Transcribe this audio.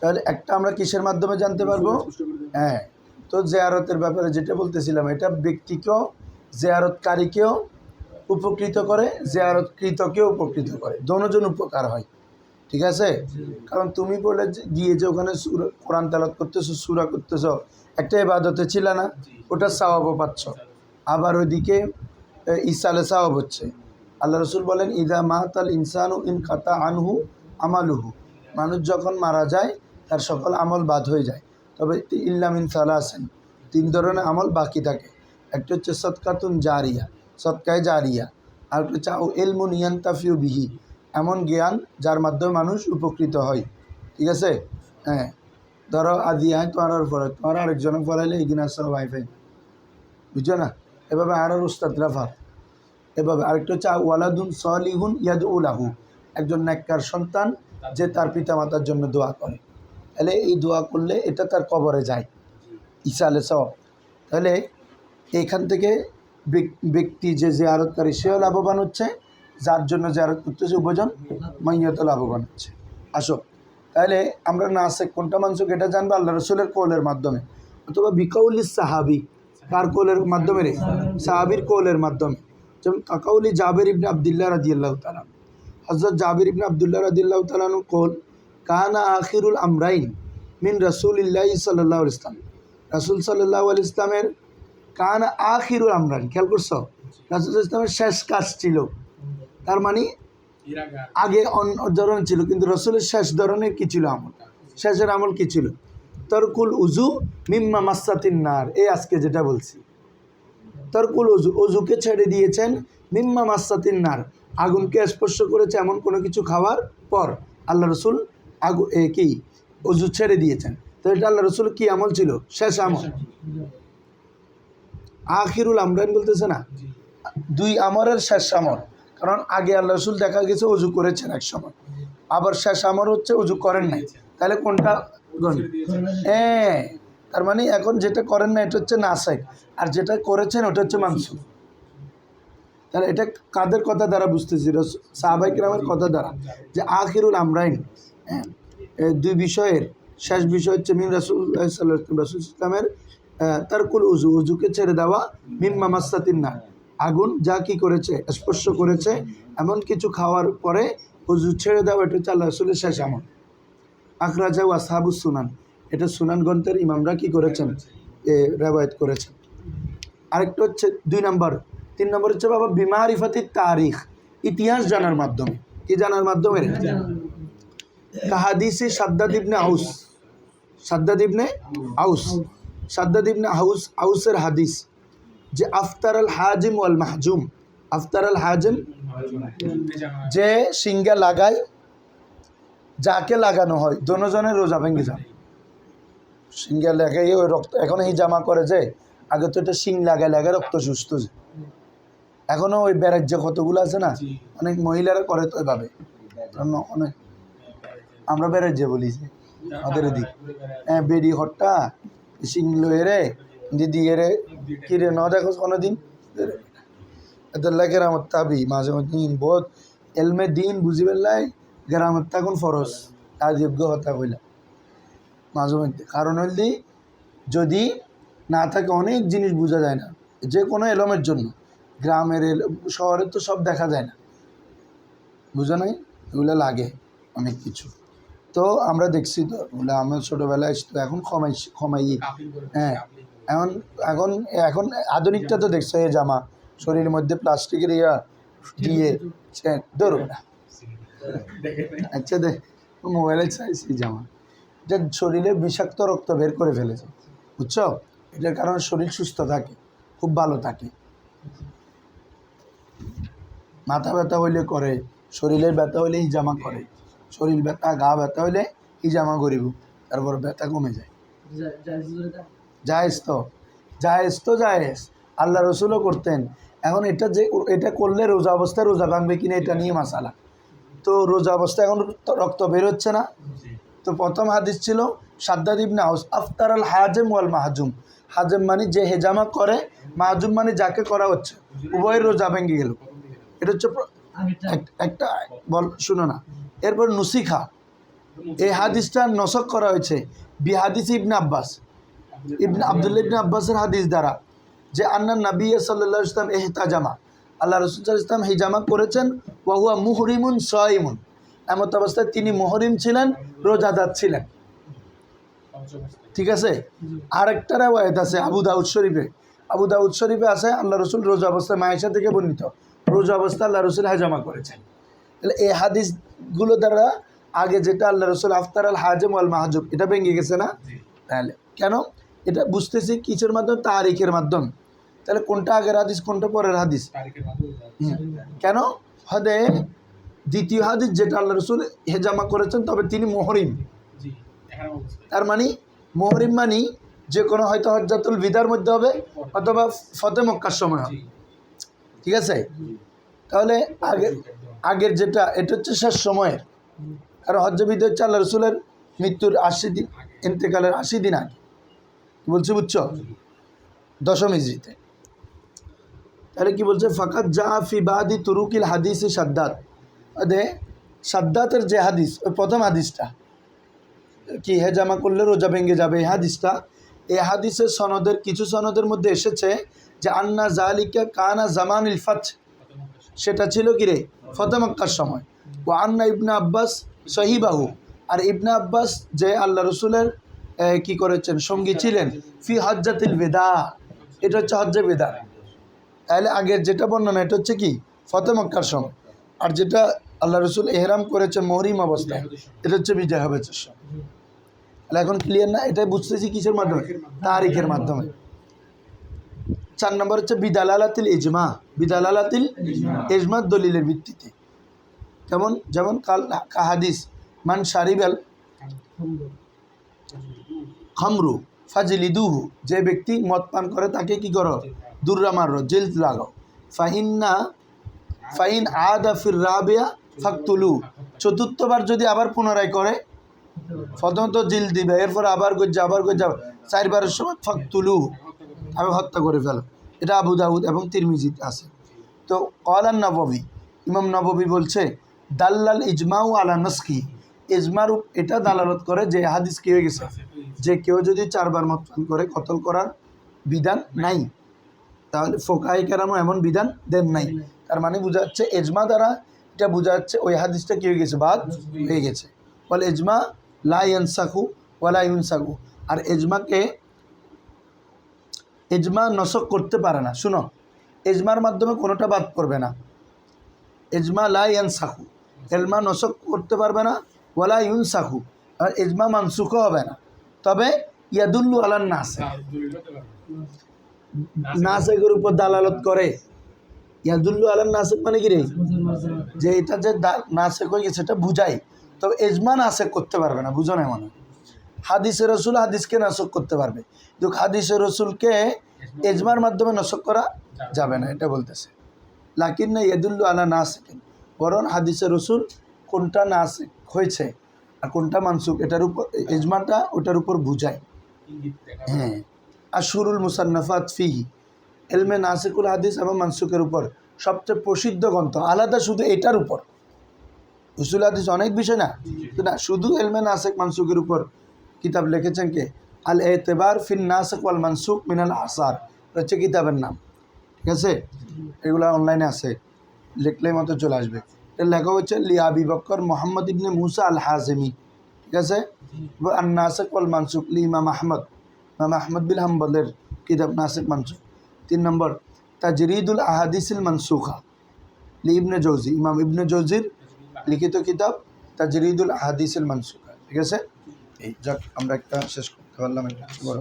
তাহলে একটা আমরা কিসের মাধ্যমে জানতে পারবো? হ্যাঁ, তো জিয়ারতের ব্যাপারে যেটা বলতেছিলাম, এটা ব্যক্তিকেও জিয়ারতকারীকেও উপকৃত করে, জিয়ারতকৃতকেও উপকৃত করে, দোনোজন উপকার হয়। ঠিক আছে? কারণ তুমি বলে গিয়ে যে ওখানে কোরআন তেলাওয়াত করতেছো, সূরা করতেছো, একটা ইবাদতে ছিল না, ওটা সওয়াবও পাচ্ছ। আবার ওইদিকে ইসালে সওয়াব হচ্ছে। আল্লাহ রসুল বলেন, ইদা মাতাল ইনসানু ইন কাতা আনহু আমালুহু, মানুষ যখন মারা যায় তার সকল আমল বাদ হয়ে যায়, তবে ইল্লা মিন সালাসিন, 3 ধরনের আমল বাকি থাকে। একটা হচ্ছে সদকাতুন জারিয়া, সদকায়ে জারিয়া। আর একটা হচ্ছে ইলমুন ইয়ানতাফিউ বিহি, এমন জ্ঞান যার মাধ্যমে মানুষ উপকৃত হয়। ঠিক আছে? হ্যাঁ, ধরো আদি হয় তোমার পরে তোমার আরেকজনে পড়াইলে এগিয়ে আসতে ওয়াইফাই, বুঝছো না? এভাবে আর উস্তাদরা ফার। এভাবে আরেকটা হচ্ছে ওয়ালাদুন সলিহুন ইয়াদউলাহু, একজন নেককার সন্তান যে তার পিতামাতার জন্য দোয়া করে, তাহলে এই দোয়া করলে এটা তার কবরে যায়, ইসালে সওয়াব। তাহলে এইখান থেকে ব্যক্তি যে জিয়ারতকারী সেও লাভবান হচ্ছে, যার জন্য জিয়ারত করতেছে উপজন মাইয়াতও লাভবান হচ্ছে। আসো, তাহলে আমরা নাসেক কোনটা মানসুক এটা জানবো আল্লাহ রসুলের কৌলের মাধ্যমে, অথবা বিকাউলি সাহাবি, কার কৌলের মাধ্যমে রে? সাহাবির কৌলের মাধ্যমে। যেমন কাকাউলি জাবের ইবনে আবদুল্লাহ রাদিয়াল্লাহু তাআলা, হযরত জাবির ইবনে আবদুল্লাহ রাদিয়াল্লাহু তাআলা নু কৌল, কানা আখিরুল আমরাইন মিন রাসূলিল্লাহি সাল্লাল্লাহু আলাইহি ওয়াসাল্লাম, রাসূল সাল্লাল্লাহু আলাইহি ওয়াসাল্লামের কানা আখিরুল আমরাইন, খেয়াল করছো? রাসূল ইসলামের শেষ কাজ ছিল, তার মানে আগে অন্য ধরনের ছিল, কিন্তু রসুলের শেষ ধরনের কী ছিল আমল? শেষের আমল কী ছিল? তরকুল উজু মিম্মা মাসাতিন নার, এই আজকে যেটা বলছি, তরকুল উজু, অজুকে ছেড়ে দিয়েছেন, মিম্মা মাসাতিন নার, আগুনকে স্পর্শ করেছে এমন কোনো কিছু খাওয়ার পর আল্লাহ রসুল কি অজু ছেড়ে দিয়েছেন। তো এটা আল্লাহ রসুল কি আমল ছিল? শেষ আমল। আখিরুল আমরাইন বলতেছে না, 2 আমরের শেষ আমল। কারণ আগে আল্লাহ রসুল দেখা গেছে অজু করেছেন এক সময়, আবার শেষ আমর হচ্ছে অজু করেন নাই, তাহলে কোনটা? হ্যাঁ, তার মানে এখন যেটা করেন না এটা হচ্ছে নাসেক, আর যেটা করেছেন ওটা হচ্ছে মানসুখ। তাহলে এটা কাদের কথা দ্বারা বুঝতেছি? সাহাবায়ে কেরামের কথা দ্বারা, যে আখিরুল আমরাইন, হ্যাঁ, 2 বিষয়ের শেষ বিষয় হচ্ছে মিন রাসূলুল্লাহ সাল্লাল্লাহু আলাইহি ওয়াসাল্লাম, রাসূল ইসলামের তারকুল উজু, উজুকে ছেড়ে দেওয়া, মিম্মা মাসাতিন নার, আগুন যা কি করেছে, স্পর্শ করেছে এমন কিছু খাওয়ার পরে উজু ছেড়ে দেওয়া, এটা হচ্ছে আল্লাহ রাসূলের শেষ আমল। আখরাজা আসহাবুস সুনান, এটা সুনান গ্রন্থের ইমামরা কি করেছেন? রেওয়ায়াত করেছেন। আরেকটা হচ্ছে 2 নম্বর। 3 নম্বর হচ্ছে বাবা বিমারিফাতি তারিখ, ইতিহাস জানার মাধ্যমে। কি জানার মাধ্যমে? হাদিসে সাদ্দাদ ইবনে আউস, সাদ্দাদ ইবনে আউস, সাদ্দাদ ইবনে আউসের হাদিস, যে আফতার আল হাজিম ওয়াল মাহজুম, আফতার আল হাজিম, যে সিঙ্গা লাগায়, যাকে লাগানো হয় দোনোজনের রোজা ভেঙে যায়। সিঙ্গা লাগাই ওই রক্ত, এখন এই জামা করে যে, আগে তো এটা শিং লাগায় লাগায় রক্ত সুস্থ, যে এখনও ওই ব্যারাজ্য কতগুলো আছে না, অনেক মহিলারা করে তো ওইভাবে, অনেক আমরা ব্যারাজ্য বলি যে ওদের দিক, হ্যাঁ, বেডি হট্টা শিং লয়ে রে দিদি রে কিরে ন দেখো কোনোদিন গ্রামত তাবি মাঝে দিন বহুত এলমে দিন বুঝি পেলাই গ্রামত থাকুন ফরস আজীব্য হত্যা কইলা মাঝে মধ্যে। কারণ হইলি যদি না থাকে অনেক জিনিস বোঝা যায় না, যে কোনো এলমের জন্য। গ্রামের শহরে তো সব দেখা যায় না, বুঝা নাই, এগুলো লাগে অনেক কিছু। তো আমরা দেখছি তো ওগুলো, আমার ছোটোবেলায় তো এখন কমাই, হ্যাঁ, এখন এখন এখন আধুনিকটা তো দেখছো, এই জামা শরীরের মধ্যে প্লাস্টিকের ইয়া দিয়ে ধরো না, আচ্ছা দেখ মোবাইলে চাইছি জামা, এটা শরীরে বিষাক্ত রক্ত বের করে ফেলেছে, বুঝছো? এটার কারণে শরীর সুস্থ থাকে, খুব ভালো থাকে। মাথা ব্যথা হইলে করে, শরীরের ব্যথা হইলে হিজামা করে, শরীর ব্যথা গা ব্যথা হইলে হিজামা করিব, তারপর ব্যথা কমে যায়। জায়েজ তো, জায়েজ তো জায়েজ, আল্লাহ রসুলও করতেন। এখন এটা যে এটা করলে রোজা অবস্থায় রোজা ভাঙবে কিনা এটা নিয়ে মাসালা। তো রোজা অবস্থায় এখন রক্ত বের হচ্ছে না, তো প্রথম হাদিস ছিল সাদ্দাদ ইবনে আউস, আফতার আল হাজেম ওয়াল মাহজুম, হাজেম মানে যে হেজামা করে, মাহজুম মানে যাকে করা হচ্ছে, উভয়ের রোজা ভেঙে গেল। এটা হচ্ছে একটা বল, শুনো না। এরপর নুসিখা, এই হাদিসটা নসখ করা হয়েছে বিহাদিস ইবনে আব্বাস, আব্দুল্লাহ ইবনে আব্বাসের হাদিস দ্বারা, যে আন্না নবী সাল্লাল্লাহু আলাইহি ওয়াসাল্লাম ইহতাজামা, আল্লাহ রাসূল সাল্লাল্লাহু আলাইহি ওয়াসাল্লাম হিজামা করেছেন, ওয়া হুয়া মুহরিমুন সাইমুন, এমত অবস্থায় তিনি মুহরিম ছিলেন, রোজাদার ছিলেন। ঠিক আছে। আরেকটা রাওয়ায়াত আছে আবু দাউদ শরীফে আছে আল্লাহ রসুল রোজা অবস্থায় মায়েশা থেকে বর্ণিত, রোজা অবস্থায় আল্লাহ রসুল হাজামা করেছেন। তাহলে এই হাদিসগুলো দ্বারা আগে যেটা আল্লাহ রসুল আফতার আল হাজম ওয়াল মাহজুব, এটা ভেঙে গেছে না? তাহলে কেন এটা বুঝতেছি কিসের মাধ্যমে? তারিখের মাধ্যমে। তাহলে কোনটা আগের হাদিস কোনটা পরের হাদিস? কেন? হদে দ্বিতীয় হাদিস যেটা আল্লাহ রসুল হেজামা করেছেন, তবে তিনি মুহরিম। তার মানে মুহরিম মানি যে কোনো হয়তো হজ্জাতুল বিদার মধ্যে হবে অথবা ফতে মক্কার সময় হবে। ঠিক আছে। তাহলে আগের যেটা এটা হচ্ছে শেষ সময়ের, কারণ হজ্জে বিদা হচ্ছে আল্লাহ রসুলের মৃত্যুর 80 দিন, ইন্তেকালের 80 দিন আগে বলছে, বুঝছো? 10ম হিজরিতে। তাহলে কি বলছে? ফাকাত জা ফি বাদি তুরুকিল হাদিস সাদ্দাত, সাদ্দাতের যে হাদিস, ওই প্রথম হাদিসটা কি হেজামা করলে রোজা ভেঙে যাবে, এই হাদিসটা, এই হাদিসের সনদের কিছু সনদের মধ্যে এসেছে যে আন্না জালিকা কানা জামানিল ফাত, সেটা ছিল কি রে? ফতে মক্কার সময়। ও আন্না ইবনে আব্বাস সহিবাহু, আর ইবনে আব্বাস যে আল্লাহ রসুলের কি করেছেন, সঙ্গী ছিলেন, ফি হজ্জাতিল বেদা, এটা হচ্ছে হজ্জে বেদা। তাহলে আগের যেটা বর্ণনা এটা হচ্ছে কি? ফতে মক্কার সময়। আর যেটা আল্লাহ রসুল এহরাম করেছে মুহরিম অবস্থায়, এটা হচ্ছে বিজয় হজের সময়। তাহলে এখন ক্লিয়ার না? এটাই বুঝতেছি কিসের মাধ্যমে? তারিখের মাধ্যমে। 4 নম্বর হচ্ছে বিদালালাতিল ইজমা, বিদালালাতিল ইজমা দলিলের ভিত্তিতে। যেমন হাদিস মান শারিবাল খামরু ফাজলিদুহু, যে ব্যক্তি মদ পান করে তাকে কি করো? দুর্রা মারো, জিলদ লাগাও। ফাইন আদা ফির রাবিয়া ফাকতুলু, চতুর্থবার যদি আবার পুনরায় করে, প্রথমত জিল দিবে, এরপর আবার গজ্জা 4বারের সময় ফাকতুলু, আমি হত্যা করে ফেলো। এটা আবু দাউদ এবং তিরমিজিতে আছে। তো ক্বালান নববী, ইমাম নববী বলছে দাল্লাল ইজমাউ আলা নাসখি, ইজমার এটা দালালত করে যে হাদিস কি হয়ে গেছে, যে কেউ যদি 4বার মদ পান করে কতল করার বিধান নাই। তাহলে ফোকায়ে কেরামও এমন বিধান দেন নাই। তার মানে বোঝা যাচ্ছে এজমা দ্বারা এটা বোঝা যাচ্ছে ওই হাদিসটা কি হয়ে গেছে, বাদ হয়ে গেছে। বলে এজমা লা ইয়ানসাখু ওয়ালা ইউনসাখু, আর এজমা নসখ করতে পারে না। শুনো, এজমার মাধ্যমে কোনোটা বাদ করবে না। এজমা লা ইয়ানসাখু, এজমা নসখ করতে পারবে না, ওয়ালা ইউনসাখু, আর এজমা মানসুখও হবে না। তবে ইয়াদুল্লু আলান নাসেকের উপর দালালত করে। ইয়াদুল্লু আলান নাসেক মানে কি রে? যে এটা যে নাসেক হয়ে গেছে, সেটা বুঝায়। তবে এজমা নাসেক করতে পারবে না, বুঝো না? মানে হাদিসে রসুল হাদিসকে নাসক করতে পারবে, কিন্তু হাদিসে রসুলকে এজমার মাধ্যমে নসক করা যাবে না, এটা বলতেছে। লাকিন না ইয়াদুল্লু আলা নাসেকিন, বরং হাদিসে রসুল কোনটা নাসেক হয়েছে আর কোনটা মানসুক, এটার উপর এজমাটা ওটার উপর বুঝায়। হ্যাঁ, আশহুরুল মুসান্নাফাত ফিহি, এলমে নাসিকুল হাদিস এবং মানসুকের উপর সবচেয়ে প্রসিদ্ধ গ্রন্থ, আলাদা শুধু এটার উপর। উসুল হাদিস অনেক বিষয় না, না শুধু এলমে নাসিক মানসুকের উপর কিতাব লিখেছেন কে? আল এতেবার ফিন নাসিক ওয়াল মানসুক মিনাল আসার হচ্ছে কিতাবের নাম। ঠিক আছে, এগুলো অনলাইনে আছে, লিখলেই মতো চলে আসবে। এর লেখা হচ্ছে লি আবি বকর মোহাম্মদ ইবনে মুসা আল হাজেমি। ঠিক আছে, আর নাসিক ওয়াল মানসুক লি ইমাম আহমদ বিন হাম্বলের কিতাব নাসিক মানসুক। 3 নম্বর তাজরিদুল আহাদিসিল মানসুখা লি ইবনে জৌজি, ইমাম ইবনে জৌজির লিখিত কিতাব তাজরিদুল আহাদিসিল মানসুখা। ঠিক আছে, এই যাক আমরা একটা শেষ করতে পারলাম, এটা বড়।